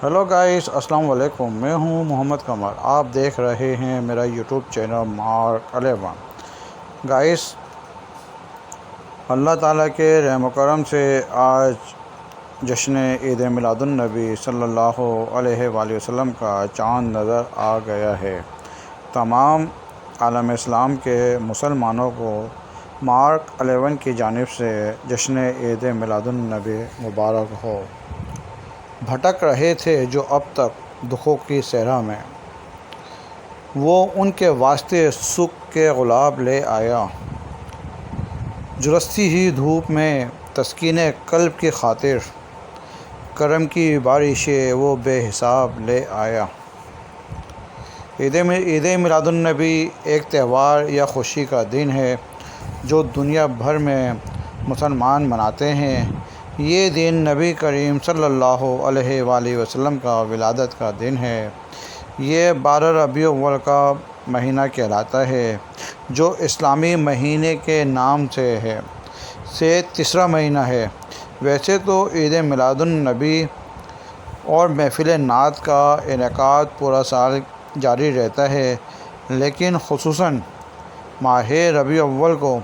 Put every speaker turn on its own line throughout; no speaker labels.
Hello guys, السلام علیکم۔ میں ہوں محمد قمر، آپ دیکھ رہے ہیں میرا یوٹیوب چینل مارک 11۔ گائس، اللہ تعالیٰ کے رحم و کرم سے آج جشن عید میلاد النبی صلی اللہ علیہ وآلہ وسلم کا چاند نظر آ گیا ہے۔ تمام عالم اسلام کے مسلمانوں کو مارک 11 کی جانب سے جشن عید میلاد النبی مبارک ہو۔ بھٹک رہے تھے جو اب تک دکھوں کی صحرا میں، وہ ان کے واسطے سکھ کے گلاب لے آیا۔ جھلستی ہی دھوپ میں تسکین قلب کی خاطر، کرم کی بارشیں وہ بے حساب لے آیا۔ عید میلاد النبی ایک تہوار یا خوشی کا دن ہے جو دنیا بھر میں مسلمان مناتے ہیں۔ یہ دن نبی کریم صلی اللہ علیہ وآلہ وسلم کا ولادت کا دن ہے۔ یہ 12 ربیع الاول کا مہینہ کہلاتا ہے، جو اسلامی مہینے کے نام سے تیسرا مہینہ ہے۔ ویسے تو عید میلاد النبی اور محفل نعت کا انعقاد پورا سال جاری رہتا ہے، لیکن خصوصاً ماہ ربیع الاول کو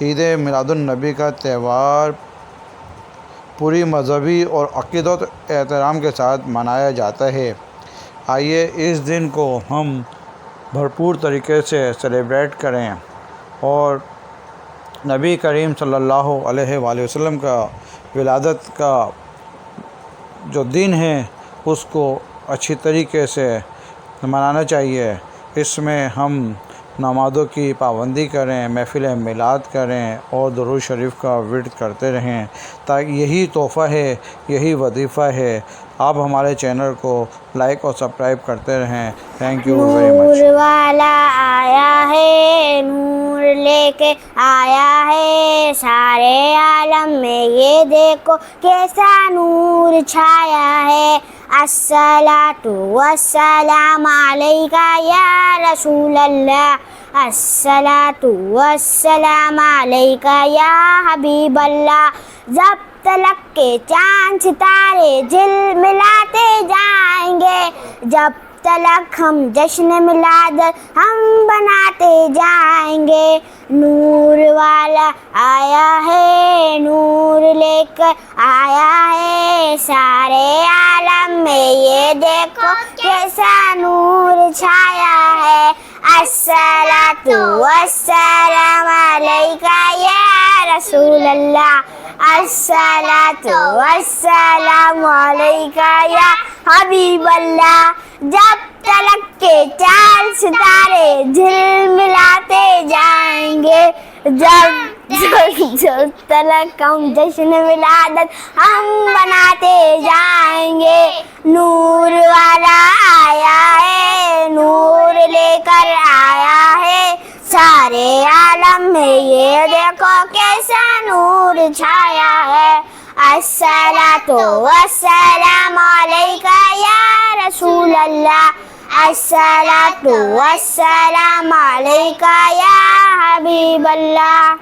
عید میلاد النبی کا تہوار پوری مذہبی اور عقیدت و احترام کے ساتھ منایا جاتا ہے۔ آئیے اس دن کو ہم بھرپور طریقے سے سیلیبریٹ کریں اور نبی کریم صلی اللہ علیہ وآلہ وسلم کا ولادت کا جو دن ہے اس کو اچھی طریقے سے منانا چاہیے۔ اس میں ہم نمازوں کی پابندی کریں، محفل میلاد کریں اور درود شریف کا ورد کرتے رہیں، تاکہ یہی تحفہ ہے، یہی وظیفہ ہے۔ آپ ہمارے چینل کو لائک اور سبسکرائب کرتے رہیں۔ Thank you very much.
نور والا آیا ہے، نور لے کے آیا ہے، سارے عالم میں یہ دیکھو کیسا نور چھایا ہے۔ الصلاۃ والسلام علیکہ یا رسول اللہ، الصلاۃ والسلام علیکہ یا حبیب اللہ۔ جب تلک کے چاند ستارے جھلملاتے جائیں گے، جب تلک ہم جشن میلاد ہم بناتے جائیں گے۔ نور والا آیا ہے، نور لے کر آیا ہے، سارے عالم میں یہ دیکھو کیسا نور چھایا ہے۔ الصلاۃ والسلام علیکہ یا رسول اللہ، الصلاۃ والسلام علیکہ یا حبیب اللہ۔ جب تلک کے چاند ستارے جھلملاتے جائیں گے، جب تلک ہم جشن ولادت ہم بناتے جائیں گے۔ نور والا آیا ہے، نور لے کر آیا ہے، سارے عالم میں یہ دیکھو کیسا نور چھایا ہے۔ الصلاۃ والسلام علیکہ یا رسول اللہ، الصلاۃ والسلام علیکہ یا حبیب اللہ۔